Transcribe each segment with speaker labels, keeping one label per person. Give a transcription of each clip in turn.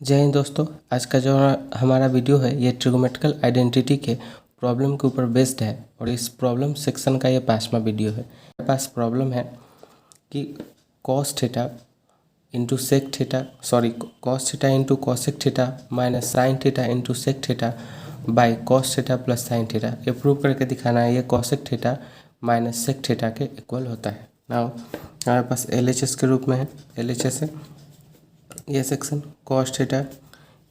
Speaker 1: जय हिंद दोस्तों। आज का जो हमारा वीडियो है ये ट्रिगोमेट्रिकल आइडेंटिटी के प्रॉब्लम के ऊपर बेस्ड है और इस प्रॉब्लम सेक्शन का ये 5वां वीडियो है। मेरे पास प्रॉब्लम है कि cos theta into sec theta cos theta into cosec theta minus sine theta into sec theta by cos theta plus sine theta. ये प्रूव करके दिखाना है ये cosec theta minus sec theta के इक्वल होता है। नाउ हमारे पास LHS के रूप में है। LHS है ये सेक्शन कॉस थीटा,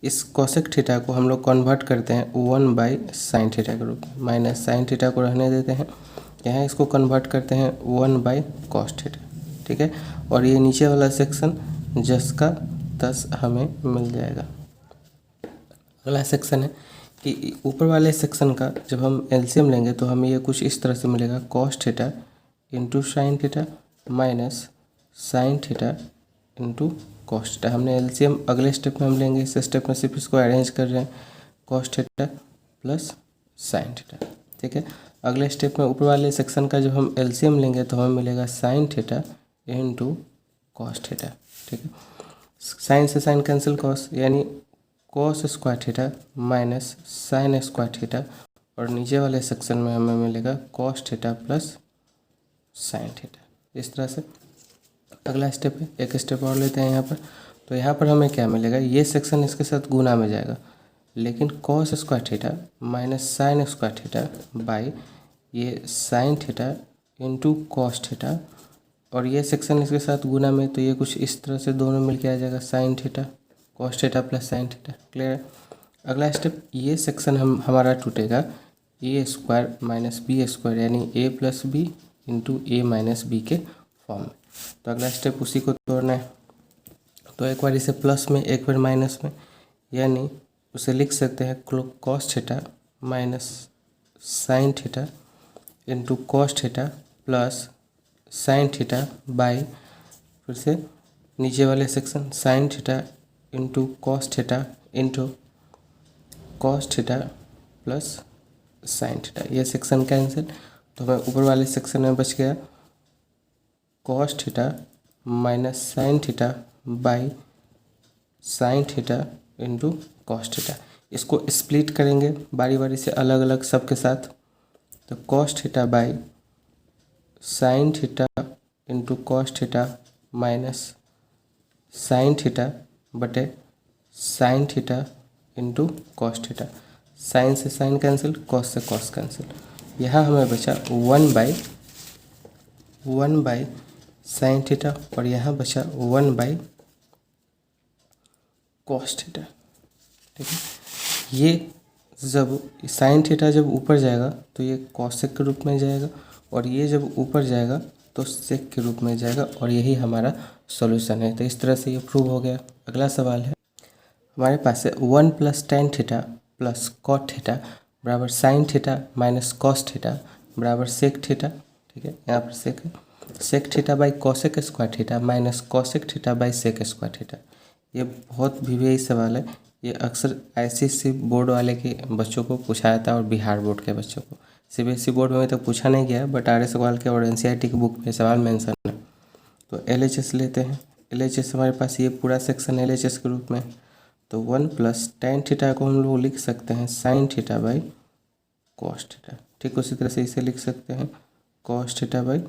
Speaker 1: इस कॉसेक थीटा को हम लोग कन्वर्ट करते हैं 1/sin थीटा के रूप में, माइनस साइन थीटा को रहने देते हैं, यहाँ इसको कन्वर्ट करते हैं 1/cos थीटा। ठीक है, और ये नीचे वाला सेक्शन जिसका 10 हमें मिल जाएगा। अगला सेक्शन है कि ऊपर वाले सेक्शन का जब हम एलसीएम लेंगे तो हमें ये कुछ इस तरह से मिलेगा, cos theta into sine theta minus sine theta into cos theta. हमने एलसीएम अगले स्टेप में हम लेंगे, इस स्टेप में सिर्फ इसको अरेंज कर रहे हैं, cos theta plus sine theta. ठीक है, अगले स्टेप में ऊपर वाले सेक्शन का जब हम एलसीएम लेंगे तो हमें मिलेगा sign theta into cos theta. ठीक है, साइन से साइन कैंसिल, कॉस यानी cos square theta minus sine square theta, और नीचे वाले सेक्शन में हमें मिलेगा cos theta plus sine theta. इस तरह से अगला स्टेप है, एक स्टेप और लेते हैं यहाँ पर, तो यहाँ पर हमें क्या मिलेगा, ये सेक्शन इसके साथ गुना में जाएगा, लेकिन cos square theta minus sine square theta by ये sine theta into cos theta, और ये सेक्शन इसके साथ गुना में, तो ये कुछ इस तरह से दोनों मिलके आ जाएगा, sine theta cos theta plus sine theta. Clear है। अगला स्टेप, ये सेक्शन हमारा टूटेगा ए स्क्वायर माइनस बी स्क्वायर यानी ए plus B into A minus B के फॉर्म में। तो अगला स्टेप उसी को तोड़ना है, तो एक बार इसे प्लस में एक बार माइनस में, यानी उसे लिख सकते हैं cos theta minus sine theta into cos theta plus sine theta by फिर से नीचे वाले section sign theta into cos theta into cos theta plus sine theta. ये सेक्शन कैंसिल, तो हमें ऊपर वाले सेक्शन में बच गया cos theta minus sine theta by sine theta into cos theta. इसको स्प्लिट करेंगे बारी बारी से अलग अलग सबके साथ, तो cos theta by sine theta into cos theta minus sine theta बटे sine theta into cos theta. Sine से साइन कैंसिल, कॉस से कॉस कैंसिल, यहाँ हमें बचा 1/1 साइन थीटा, और यहाँ बचा 1/cos थीटा। ठीक है, ये जब साइन थीटा जब ऊपर जाएगा तो ये कॉसेक के रूप में जाएगा, और ये जब ऊपर जाएगा तो सेक के रूप में जाएगा, और यही हमारा सॉल्यूशन है। तो इस तरह से ये प्रूव हो गया। अगला सवाल है हमारे पास है 1 + tan theta plus cot theta बराबर sine theta minus cos theta बराबर सेक थीटा। ठीक है, यहाँ पर सेक है, sec theta by cosec square theta minus cosec theta by sec square theta. ये बहुत भी सवाल है, ये अक्सर ICSE बोर्ड वाले के बच्चों को पूछा जाता है और बिहार बोर्ड के बच्चों को। CBSE बोर्ड में अभी तक पूछा नहीं गया, बट RS सवाल के और NCERT की बुक में सवाल मेंशन है। तो LHS लेते हैं। LHS हमारे पास ये पूरा सेक्शन LHS के रूप में, तो 1 + tan थीटा को हम लोग लिख सकते हैं sine theta by cos theta. ठीक उसी तरह से इसे लिख सकते हैं cos theta by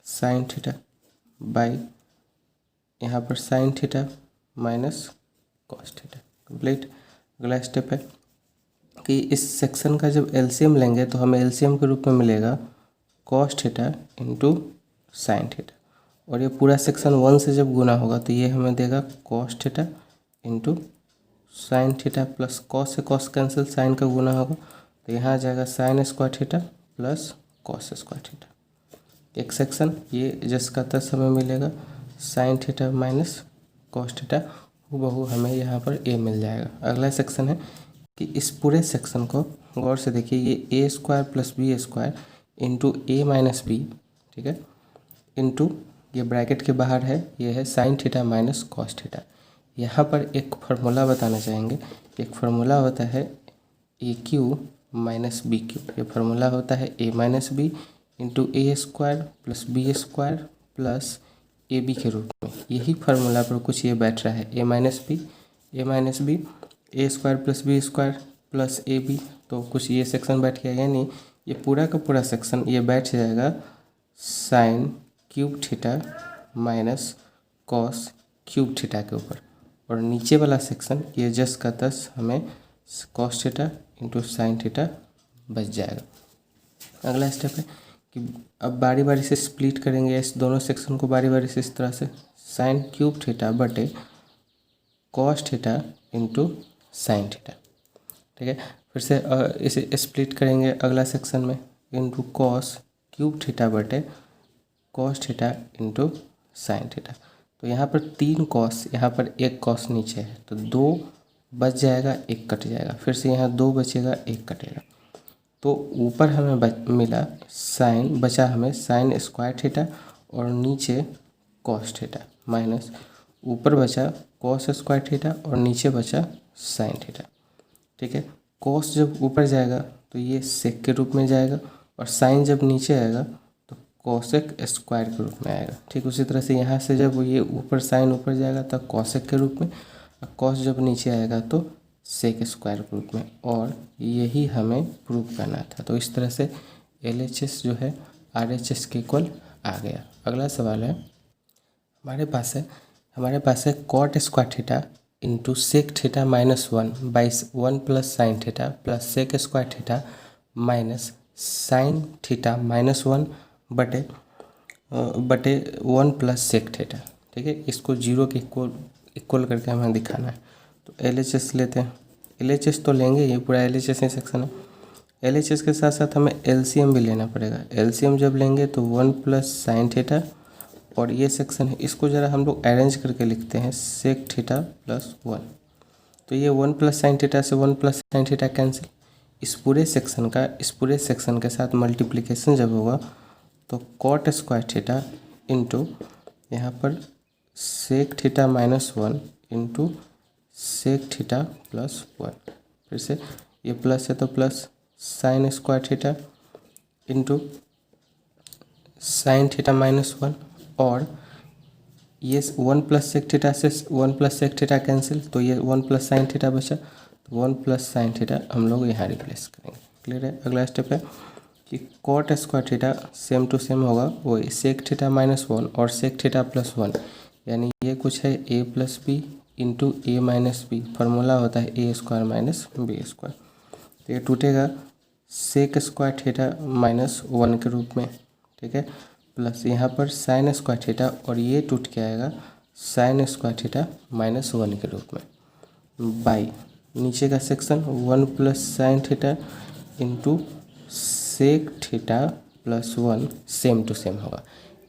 Speaker 1: sine theta by यहाँ पर sign theta minus cos theta. Complete. अगला स्टेप है कि इस सेक्शन का जब LCM लेंगे तो हमें LCM के रूप में मिलेगा cos theta into sine theta, और ये पूरा सेक्शन 1 से जब गुना होगा तो ये हमें देगा cos theta into sine theta plus cos से कॉस कैंसिल, साइन का गुना होगा तो यहाँ आ जाएगा sign square theta plus cos square theta. एक सेक्शन ये जिसका 10 हमें मिलेगा sign theta minus cos theta, हूबहू हमें यहाँ पर A मिल जाएगा। अगला सेक्शन है कि इस पूरे सेक्शन को गौर से देखिए, ये A² + B² into A minus B, ठीक है, इंटू ये ब्रैकेट के बाहर है, ये है sign theta minus cos theta. यहाँ पर एक फार्मूला बताना चाहेंगे, एक फार्मूला होता है AQ माइनस BQ। ये फार्मूला होता है A minus B into A² + B² plus AB के रूप में। यही फार्मूला पर कुछ ये बैठ रहा है A minus B A minus B, A square plus B square plus A B, तो कुछ ये सेक्शन बैठ गया, यानी ये पूरा का पूरा सेक्शन ये बैठ जाएगा sine cube theta minus cos cube theta के ऊपर, और नीचे वाला सेक्शन ये जस का तस हमें cos theta into sine theta बच जाएगा। अगला स्टेप है कि अब बारी बारी से स्प्लिट करेंगे इस दोनों सेक्शन को बारी बारी से इस तरह से, साइन क्यूब थीटा बटे cos theta into sine theta. ठीक है, फिर से इसे स्प्लिट करेंगे अगला सेक्शन में, इंटू कॉस क्यूब थीटा बटे cos theta into sine theta. तो यहाँ पर 3 कॉस, यहाँ पर 1 कॉस नीचे है, तो 2 बच जाएगा, 1 कट जाएगा, फिर से यहाँ 2 बचेगा, 1 कटेगा। तो ऊपर हमें मिला साइन, बचा हमें साइन स्क्वायर थीटा और नीचे कॉस थीटा, माइनस ऊपर बचा कॉस स्क्वायर थीटा और नीचे बचा साइन थीटा। ठीक है, कॉस जब ऊपर जाएगा तो ये सेक के रूप में जाएगा, और साइन जब नीचे आएगा तो कॉसेक स्क्वायर के रूप में आएगा। ठीक, उसी तरह से यहाँ से जब ये ऊपर साइन ऊपर जाएगा तब कॉसेक के रूप में, और कॉस जब नीचे आएगा तो सेक स्क्वायर के रूप में, और यही हमें प्रूव करना था। तो इस तरह से LHS जो है RHS के इक्वल आ गया। अगला सवाल है हमारे पास है cot square theta into sec theta minus 1 by 1 plus sine theta plus sec square theta minus sine theta minus 1 बटे 1 प्लस सेक थीटा। ठीक है, इसको 0 के इक्वल करके हमें दिखाना है। तो LHS लेते हैं, LHS तो लेंगे, ये पूरा LHS ही सेक्शन है। LHS के साथ साथ हमें LCM भी लेना पड़ेगा। LCM जब लेंगे तो 1 प्लस साइन थीटा, और ये सेक्शन है, इसको ज़रा हम लोग अरेंज करके लिखते हैं सेक थीटा प्लस 1। तो ये 1 प्लस साइन थीटा से 1 प्लस साइन थीटा कैंसिल, इस पूरे सेक्शन के साथ मल्टीप्लिकेशन जब होगा तो कॉट स्क्वायर थीटा इंटू यहाँ पर sec theta minus 1 into sec theta plus 1, फिर से ये प्लस है तो plus sine square theta into sine theta minus 1, और ये 1 प्लस सेक थीटा से 1 प्लस सेक थीटा कैंसिल, तो ये 1 प्लस साइन थीटा बचा, तो 1 प्लस साइन थीटा हम लोग यहाँ रिप्लेस करेंगे। क्लियर है। अगला स्टेप है कि cot square theta same to same होगा वही सेक थीटा माइनस 1 और सेक थीटा प्लस 1, यानी ये कुछ है a plus B into A minus B, formula होता है A square minus B square. तो ये टूटेगा सेक स्क्वायर थीटा माइनस 1 के रूप में। ठीक है, प्लस यहाँ पर साइन स्क्वायर थीटा, और ये टूट के आएगा साइन स्क्वायर थीटा माइनस 1 के रूप में, बाई नीचे का section 1 plus sine theta into sec theta plus 1 same to same होगा।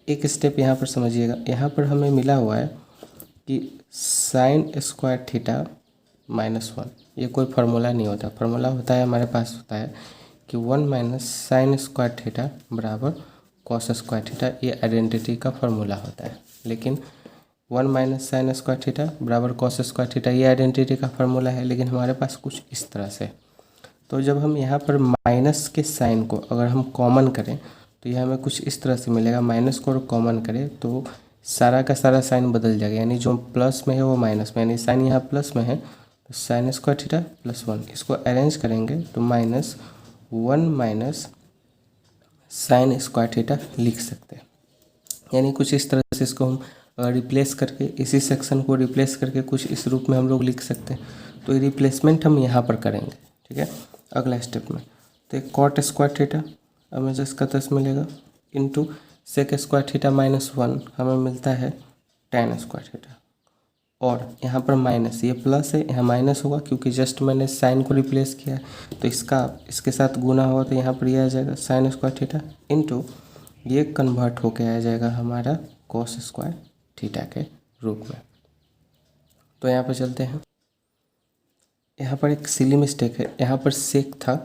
Speaker 1: एक स्टेप यहाँ पर समझिएगा, यहाँ पर हमें मिला हुआ है कि साइन स्क्वायर थीटा माइनस 1, ये कोई फार्मूला नहीं होता। फार्मूला होता है हमारे पास होता है कि 1 माइनस साइन स्क्वायर थीटा बराबर कॉस स्क्वायर थीटा, ये आइडेंटिटी का फार्मूला होता है। लेकिन 1 माइनस साइन स्क्वायर थीटा बराबर कॉस स्क्वायर थीटा ये आइडेंटिटी का फार्मूला है, लेकिन हमारे पास कुछ इस तरह से। तो जब हम यहाँ पर माइनस के साइन को अगर हम कॉमन करें तो ये हमें कुछ इस तरह से मिलेगा। माइनस को कॉमन करें तो सारा का सारा साइन बदल जाएगा, यानी जो प्लस में है वो माइनस में, यानी साइन यहाँ प्लस में है तो साइन स्क्वायर थीटा प्लस 1, इसको अरेंज करेंगे तो minus 1 minus sine square theta लिख सकते हैं। यानी कुछ इस तरह से इसको हम रिप्लेस करके, इसी सेक्शन को रिप्लेस करके कुछ इस रूप में हम लोग लिख सकते हैं। तो ये रिप्लेसमेंट हम यहाँ पर करेंगे। ठीक है, अगला स्टेप में तो कॉट स्क्वायर थीटा हमें जिसका 10 मिलेगा into sec square theta minus 1 हमें मिलता है टेन स्क्वायर थीटा, और यहाँ पर माइनस, ये प्लस है यहाँ माइनस होगा क्योंकि जस्ट मैंने साइन को रिप्लेस किया है, तो इसके साथ गुना हुआ तो यहाँ पर ये आ जाएगा साइन स्क्वायर थीटा इंटू ये कन्वर्ट होके आ जाएगा हमारा कॉस स्क्वायर थीटा के रूप में। तो यहाँ पर चलते हैं, यहाँ पर एक सिली मिस्टेक है, यहाँ पर सेक था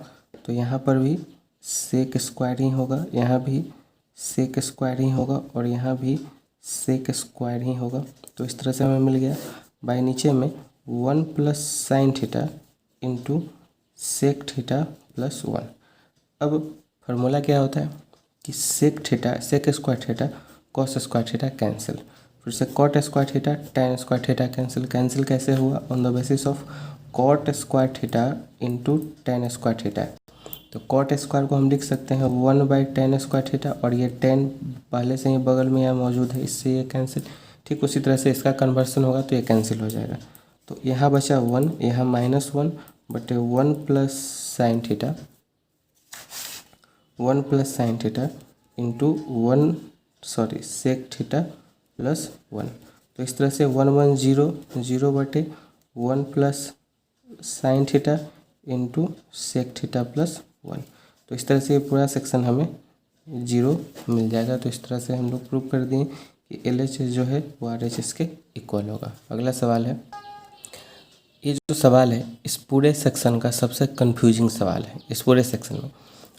Speaker 1: तो यहाँ पर भी सेक स्क्वायर ही होगा, यहाँ भी सेक स्क्वायर ही होगा, और यहाँ भी सेक स्क्वायर ही होगा। तो इस तरह से हमें मिल गया बाई नीचे में 1 plus sine theta into sec theta plus 1। अब फार्मूला क्या होता है कि sec theta sec square theta cos square theta cancel, फिर से cot square theta, tan square theta cancel कैसे हुआ, on the basis of cot square theta into tan square theta. तो कॉट स्क्वायर को हम लिख सकते हैं 1/10 स्क्वायर थीटा, और ये 10 पहले से ही बगल में यहाँ मौजूद है, इससे ये कैंसिल। ठीक उसी तरह से इसका कन्वर्सन होगा तो ये कैंसिल हो जाएगा। तो यहाँ बचा 1, यहाँ -1 बटे 1 plus sine theta, 1 plus sine theta into sec theta plus 1। तो इस तरह से 1 1 0 0 बटे 1 plus sine theta into sec theta plus 1। तो इस तरह से ये पूरा सेक्शन हमें 0 मिल जाएगा। तो इस तरह से हम लोग प्रूव कर दिए कि LHS जो है वो RHS के इक्वल होगा। अगला सवाल है, ये जो सवाल है इस पूरे सेक्शन का सबसे कंफ्यूजिंग सवाल है इस पूरे सेक्शन में,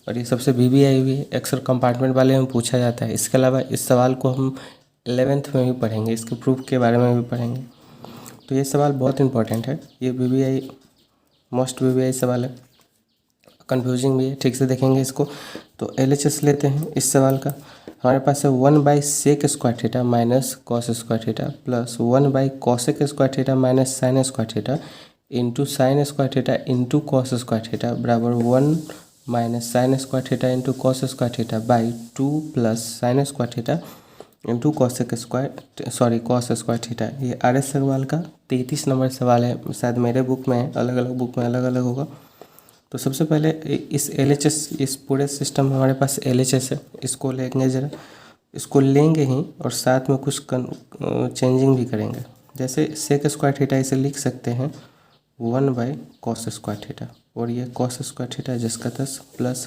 Speaker 1: और ये सबसे VBI भी है, अक्सर कंपार्टमेंट वाले में पूछा जाता है। इसके अलावा इस सवाल को हम 11th में भी पढ़ेंगे, इसके प्रूफ के बारे में भी पढ़ेंगे। तो ये सवाल बहुत इंपॉर्टेंट है, ये VBI मोस्ट VBI सवाल है, कंफ्यूजिंग भी है, ठीक से देखेंगे इसको। तो LHS लेते हैं इस सवाल का। हमारे पास है one by sec square theta minus cos square theta plus one by cosec square theta minus sine square theta into sine square theta into cos square theta बराबर 1 minus sine square theta into cos square theta by 2 plus sine square theta into cos square theta. ये RS सवाल का 33 number सवाल है, शायद मेरे book में है, अलग अलग बुक में अलग अलग होगा। तो सबसे पहले इस LHS, इस पूरे सिस्टम में हमारे पास LHS है, इसको लेंगे ज़रा, इसको लेंगे ही और साथ में कुछ चेंजिंग भी करेंगे। जैसे सेक स्क्वायर थीटा इसे लिख सकते हैं 1/कॉस स्क्वायर थीटा, और ये कॉस स्क्वायर थीटा जिसका 10 प्लस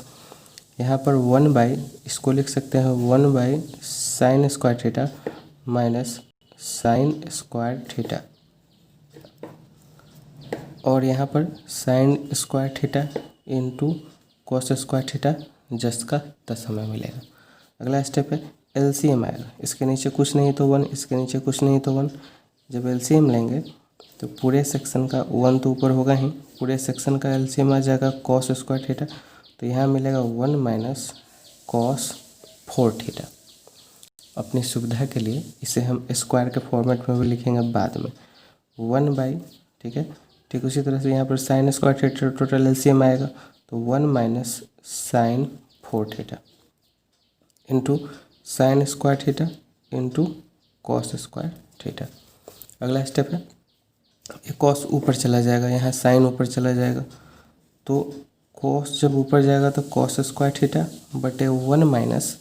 Speaker 1: यहाँ पर 1/ इसको लिख सकते हैं one by sine square theta minus sine square theta, और यहाँ पर sine square theta into cos square theta जिसका 10 हमें मिलेगा। अगला स्टेप है LCM आएगा, इसके नीचे कुछ नहीं तो 1, इसके नीचे कुछ नहीं तो 1। जब LCM लेंगे तो पूरे सेक्शन का 1 तो ऊपर होगा ही, पूरे सेक्शन का LCM आ जाएगा कॉस स्क्वायर थीटा, तो यहाँ मिलेगा 1 माइनस कॉस 4 थीटा। अपनी सुविधा के लिए इसे हम स्क्वायर के फॉर्मेट में भी लिखेंगे बाद में, 1/, ठीक है। ठीक उसी तरह से यहाँ पर sine square theta total LCM आएगा तो 1 minus sine 4 theta into sine square theta into cos square theta. अगला स्टेप है, ये कॉस ऊपर चला जाएगा, यहाँ साइन ऊपर चला जाएगा, तो कॉस जब ऊपर जाएगा तो कॉस स्क्वायर थीटा बटे 1 माइनस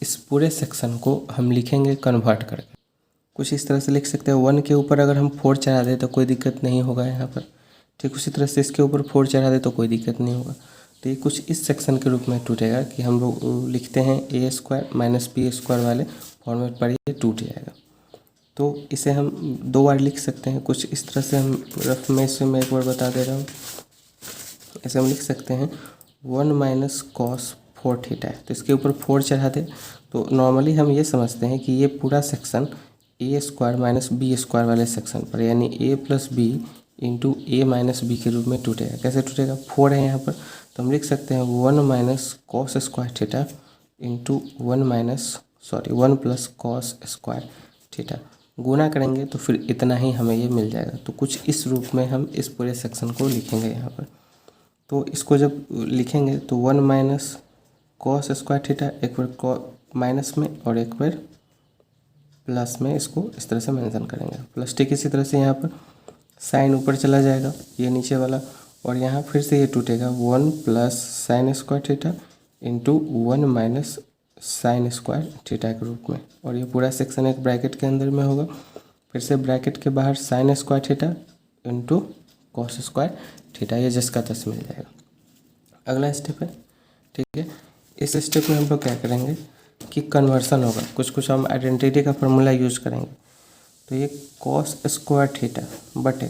Speaker 1: इस पूरे सेक्शन को हम लिखेंगे कन्वर्ट करके, कुछ इस तरह से लिख सकते हैं। 1 के ऊपर अगर हम 4 चढ़ा दें तो कोई दिक्कत नहीं होगा यहाँ पर, ठीक उसी तरह से इसके ऊपर 4 चढ़ा दें तो कोई दिक्कत नहीं होगा। तो ये कुछ इस सेक्शन के रूप में टूटेगा कि हम लोग लिखते हैं a² माइनस b² वाले फॉर्मेट पर ये टूट जाएगा। तो इसे हम 2 बार लिख सकते हैं, कुछ इस तरह से हम रफ में इसे मैं एक बार बता दे रहा हूँ। इसे हम लिख सकते हैं 1 माइनस कॉस 4 थीटा है, तो इसके ऊपर 4 चढ़ा दे तो नॉर्मली हम ये समझते हैं कि ये पूरा सेक्शन a² माइनस b² वाले सेक्शन पर, यानी a plus B into a minus B के रूप में टूटेगा। कैसे टूटेगा, 4 है यहाँ पर, तो हम लिख सकते हैं 1 minus cos square theta into 1 plus cos square theta. गुना करेंगे तो फिर इतना ही हमें ये मिल जाएगा। तो कुछ इस रूप में हम इस पूरे सेक्शन को लिखेंगे यहाँ पर। तो इसको जब लिखेंगे तो 1 माइनस कॉस स्क्वायर थीटा, एक बार माइनस में और एक बार प्लस में, इसको इस तरह से मेंशन करेंगे प्लस। ठीक इसी तरह से यहाँ पर साइन ऊपर चला जाएगा, ये नीचे वाला, और यहाँ फिर से ये टूटेगा 1 plus sine square theta into 1 minus sine square theta के रूप में, और ये पूरा सेक्शन एक ब्रैकेट के अंदर में होगा। फिर से ब्रैकेट के बाहर sign square theta into cos square theta, ये जिसका 10 मिल जाएगा। अगला स्टेप है, ठीक है, इस स्टेप में हम लोग क्या करेंगे कि कन्वर्सन होगा, कुछ हम आइडेंटिटी का फार्मूला यूज करेंगे। तो ये कॉस स्क्वायर थीटा बटे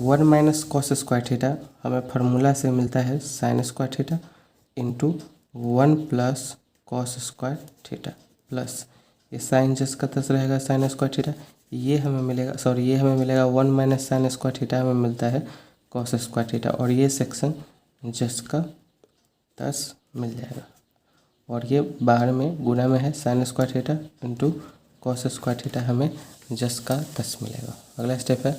Speaker 1: 1 माइनस कॉस स्क्वायर थीटा हमें फार्मूला से मिलता है sine square theta into 1 plus cos square theta plus ये साइन जिसका 10 रहेगा साइन स्क्वायर थीटा, ये हमें मिलेगा 1 माइनस साइन स्क्वायर थीटा हमें मिलता है कॉस स्क्वायर थीटा, और ये सेक्शन जिसका 10 मिल जाएगा, और ये बाहर में गुना में है sine square theta into cos square theta हमें 10 का 10 मिलेगा। अगला स्टेप है,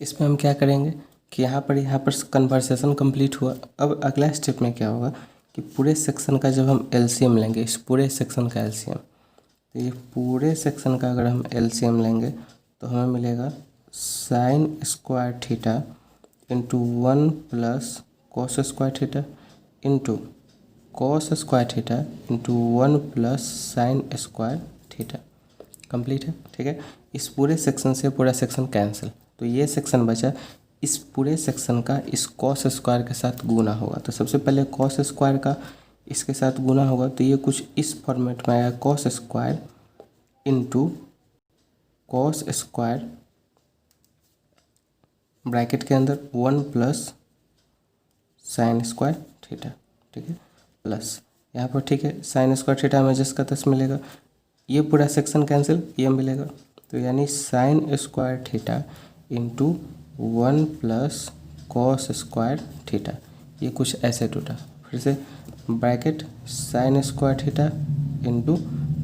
Speaker 1: इसमें हम क्या करेंगे कि यहाँ पर कन्वर्सेशन कंप्लीट हुआ। अब अगला स्टेप में क्या होगा कि पूरे सेक्शन का जब हम एलसीएम लेंगे, इस पूरे सेक्शन का एलसीएम, तो ये पूरे सेक्शन का अगर हम एलसीएम लेंगे तो हमें मिलेगा sign square theta into 1 plus cos square theta into cos square theta into 1 plus sine square theta. Complete है, ठीक है। इस पूरे सेक्शन से पूरा सेक्शन कैंसिल, तो ये सेक्शन बचा। इस पूरे सेक्शन का इस कॉस स्क्वायर के साथ गुना होगा, तो सबसे पहले कॉस स्क्वायर का इसके साथ गुना होगा, तो ये कुछ इस फॉर्मेट में आएगा, cos square into cos square bracket के अंदर 1 प्लस साइन स्क्वायर थीटा, ठीक है, प्लस यहाँ पर, ठीक है, साइन स्क्वायर थीटा हमें 10 का 10 मिलेगा। ये पूरा सेक्शन कैंसिल, ये मिलेगा, तो यानी sign square theta into 1 plus cos square theta, ये कुछ ऐसे टूटा। फिर से bracket sign square theta into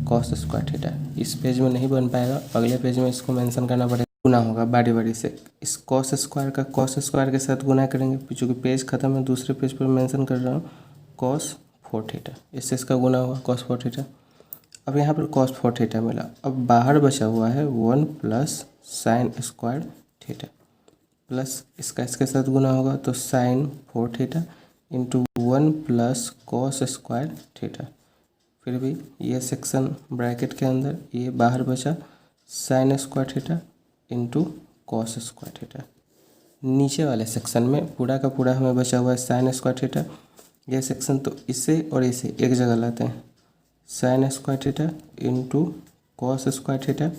Speaker 1: cos square theta. इस पेज में नहीं बन पाएगा, अगले पेज में इसको मेंशन करना पड़ेगा, गुना होगा बारी बारी से। इस कॉस स्क्वायर का कॉस स्क्वायर के साथ गुना करेंगे, चूँकि पेज खत्म है, दूसरे पेज पर मेंशन कर रहा हूँ, कॉस 4 थीटा, इससे इसका गुना होगा कॉस 4 थीटा। अब यहाँ पर कॉस 4 थीटा मिला, अब बाहर बचा हुआ है 1 plus sine square theta, plus इसका इसके साथ गुना होगा, तो sine 4 theta into 1 plus cos square theta. फिर भी ये सेक्शन ब्रैकेट के अंदर, ये बाहर बचा sign square theta into cos square theta. नीचे वाले सेक्शन में पूरा का पूरा हमें बचा हुआ है साइन स्क्वायर थीटा। ये सेक्शन तो इसे और इसे एक जगह लाते हैं, sign square theta into cos square theta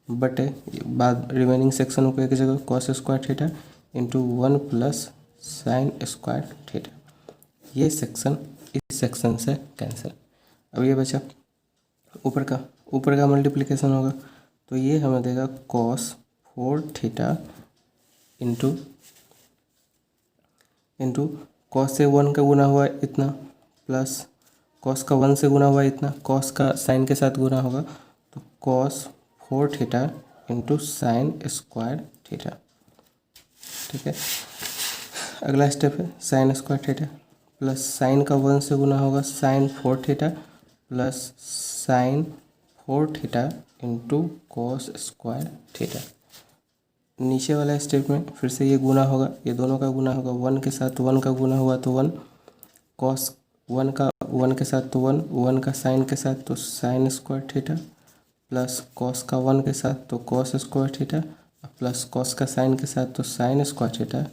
Speaker 1: बटे बाद रिमेनिंग सेक्शनों को एक जगह, cos square theta into 1 plus sine square theta. ये सेक्शन इस सेक्शन से कैंसिल। अब ये बचा ऊपर का मल्टीप्लिकेशन होगा, तो ये हमें देगा कॉस 4 थीटा इंटू कॉस से 1 का गुना हुआ इतना, प्लस कॉस का 1 से गुना हुआ इतना, कॉस का साइन के साथ गुना होगा, तो cos 4 theta into sine square theta, ठीक है। अगला स्टेप है sine square theta, plus sine का 1 से गुना होगा, sine 4 theta plus sine 4 theta into cos square theta. नीचे वाला स्टेप में फिर से ये गुना होगा, ये दोनों का गुना होगा, 1 के साथ 1 का गुना हुआ तो 1, कॉस 1 का 1 के साथ तो 1 का साइन के साथ तो sign square theta, plus cos का 1 के साथ तो cos square theta, plus cos का साइन के साथ तो sign square theta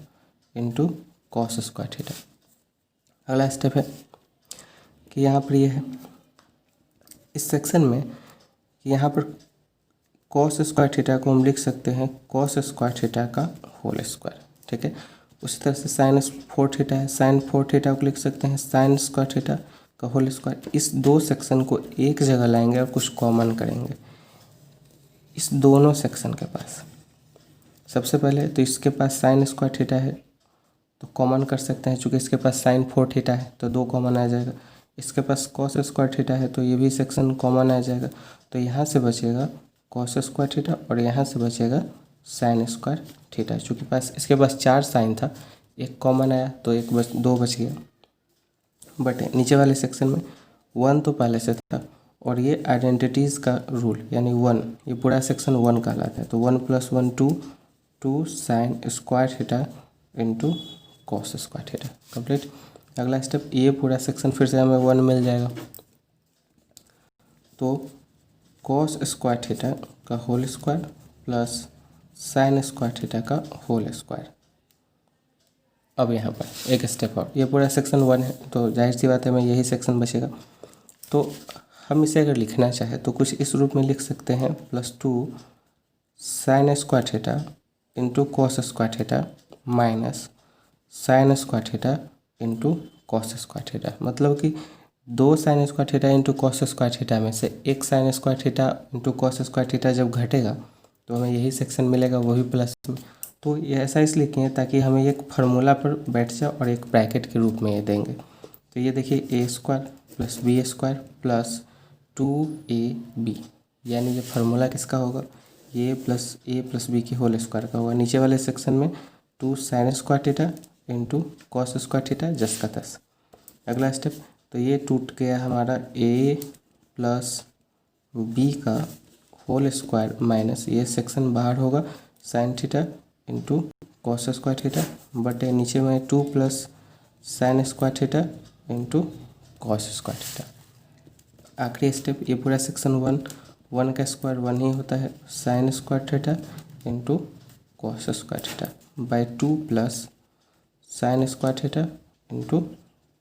Speaker 1: into cos square theta. अगला स्टेप है कि यहाँ पर ये है इस सेक्शन में, यहाँ पर कॉस स्क्वायर थीटा को हम लिख सकते हैं कॉस स्क्वायर थीटा का होल स्क्वायर, ठीक है। उसी तरह से साइन 4 थीटा है, साइन 4 थीटा को लिख सकते हैं साइन स्क्वायर थीटा का होल स्क्वायर। इस दो सेक्शन को एक जगह लाएंगे और कुछ कॉमन करेंगे इस दोनों सेक्शन के पास। सबसे पहले तो इसके पास साइन स्क्वायर थीटा है, तो कॉमन कर सकते हैं, चूँकि इसके पास साइन 4 थीटा है तो 2 कॉमन आ जाएगा। इसके पास कॉस स्क्वायर थीटा है तो ये भी सेक्शन कॉमन आ जाएगा, तो यहाँ से बचेगा कॉस स्क्वायर थीटा और यहाँ से बचेगा साइन स्क्वायर थीटा। चूँकि इसके पास 4 साइन था, एक कॉमन आया तो 2 बच गया। बट नीचे वाले सेक्शन में 1 तो पहले से था, और ये आइडेंटिटीज़ का रूल यानी 1, ये पूरा सेक्शन 1 कहलाता है, तो 1 + 1 2 sign square theta into cos square theta. Complete. अगला स्टेप, ये पूरा सेक्शन फिर से हमें 1 मिल जाएगा, तो कॉस स्क्वायर थीटा का whole square plus sine square theta का होल स्क्वायर। अब यहाँ पर एक स्टेप और, ये पूरा सेक्शन 1 है तो जाहिर सी बात है हमें यही सेक्शन बचेगा, तो हम इसे अगर लिखना चाहें तो कुछ इस रूप में लिख सकते हैं +2 sign square theta into cos square theta minus sine square theta into cos square theta. मतलब कि 2 sign square theta into cos square theta में से एक sign square theta into cos square theta जब घटेगा तो हमें यही सेक्शन मिलेगा, वही प्लस में। तो ये ऐसा इसलिए किए ताकि हमें एक फार्मूला पर बैठ जाए और एक ब्रैकेट के रूप में ये देंगे। तो ये देखिए a² + b² + 2ab, यानी ये फार्मूला किसका होगा, ए प्लस बी के होल स्क्वायर का होगा। नीचे वाले सेक्शन में 2 sin square theta into cos square theta जस का तस। अगला स्टेप, तो ये टूट गया हमारा ए प्लस बी का होल स्क्वायर माइनस ये सेक्शन बाहर होगा sign theta into cos square theta बटे नीचे में 2 plus sine square theta into cos square theta. आखिरी स्टेप, ये पूरा सेक्शन 1 का स्क्वायर 1 ही होता है, sine square theta into cos square theta by 2 plus sine square theta into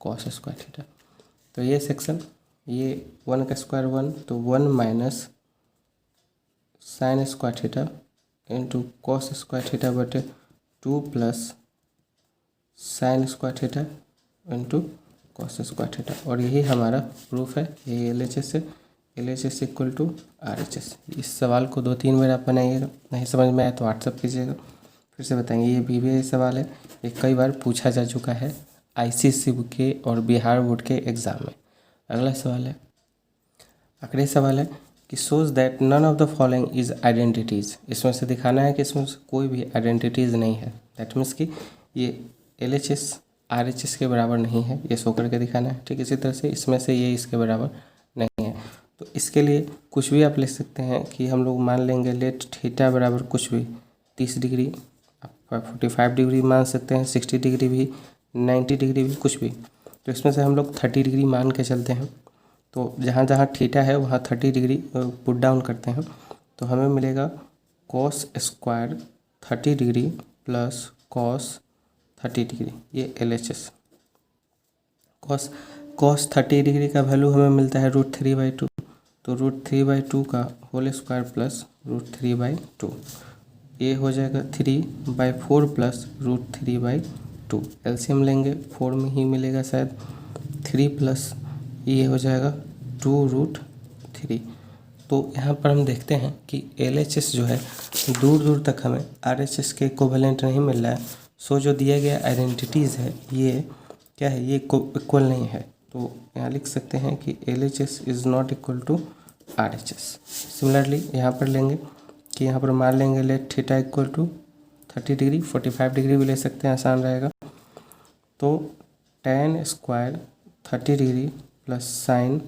Speaker 1: cos square theta. तो ये सेक्शन, ये 1 का स्क्वायर 1, तो 1 minus sine square theta into cos square theta बटे 2 plus sine square theta into cos square theta. और यही हमारा proof है, ये LHS है, LHS इक्वल टू RHS। इस सवाल को 2-3 बार आप बनाइएगा, नहीं समझ में आया तो व्हाट्सअप कीजिएगा, फिर से बताएंगे। ये BBA सवाल है, ये कई बार पूछा जा चुका है ICSE के और बिहार बोर्ड के एग्ज़ाम में। अगला सवाल है, आखिरी सवाल है कि shows that none of the following is identities. इसमें से दिखाना है कि इसमें से कोई भी आइडेंटिटीज़ नहीं है। दैट मीन्स कि ये LHS RHS के बराबर नहीं है, ये शो करके दिखाना है। ठीक इसी तरह से इसमें से ये इसके बराबर नहीं है। तो इसके लिए कुछ भी आप ले सकते हैं कि हम लोग मान लेंगे लेट थीटा बराबर कुछ भी 30 डिग्री, आप 45 डिग्री मान सकते हैं, 60 डिग्री भी, 90 डिग्री भी, कुछ भी। तो इसमें से हम लोग 30 डिग्री मान के चलते हैं। तो जहाँ जहाँ थीटा है वहाँ 30 डिग्री पुट डाउन करते हैं, तो हमें मिलेगा cos square 30 degree plus cos 30 degree, ये LHS। कॉस 30 डिग्री का वैल्यू हमें मिलता है √3/2, तो √3/2 का होल स्क्वायर प्लस √3/2, ये हो जाएगा 3/4 प्लस √3/2। एलसीएम लेंगे 4 में ही मिलेगा शायद, 3 प्लस ये हो जाएगा 2√3। तो यहाँ पर हम देखते हैं कि LHS जो है दूर दूर तक हमें RHS के इक्विवेलेंट नहीं मिल रहा है। सो जो दिया गया आइडेंटिटीज़ है ये क्या है, ये इक्वल नहीं है। तो यहाँ लिख सकते हैं कि LHS is not equal to RHS। Similarly यहाँ पर लेंगे कि यहाँ पर मान लेंगे let theta equal to 30 degree, 45 degree भी ले सकते हैं, आसान रहेगा। तो tan square 30 degree plus sine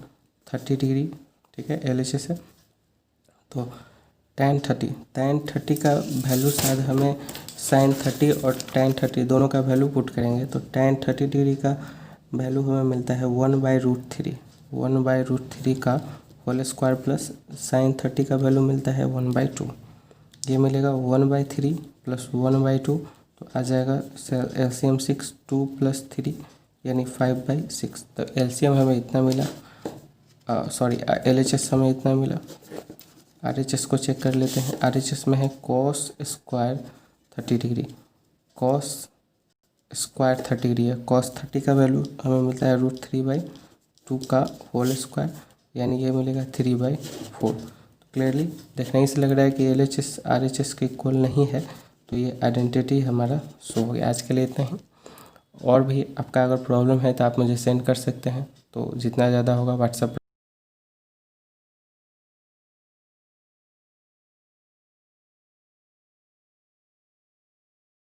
Speaker 1: 30 degree, ठीक है, LHS है। तो tan 30 का वैल्यू शायद हमें sin 30 और tan 30 दोनों का वैल्यू पुट करेंगे, तो tan 30 डिग्री का वैल्यू हमें मिलता है 1/√3, 1/√3 का होल स्क्वायर प्लस sin 30 का वैल्यू मिलता है 1/2, ये मिलेगा 1/3 प्लस 1/2, तो आ जाएगा LCM 6, 2 प्लस 3 यानी 5/6। तो LCM हमें इतना मिला, LHS हमें इतना मिला। RHS को चेक कर लेते हैं। RHS में है cos square 30 degree, cos square 30 degree है, कॉस 30 का वैल्यू हमें मिलता है √3/2 का होल स्क्वायर, यानी ये मिलेगा 3/4। क्लियरली देखने से लग रहा है कि LHS RHS के इक्वल नहीं है, तो ये आइडेंटिटी हमारा शो हो गया। आज के लिए इतना ही। और भी आपका अगर प्रॉब्लम है तो आप मुझे सेंड कर सकते हैं, तो जितना ज़्यादा होगा व्हाट्सएप पर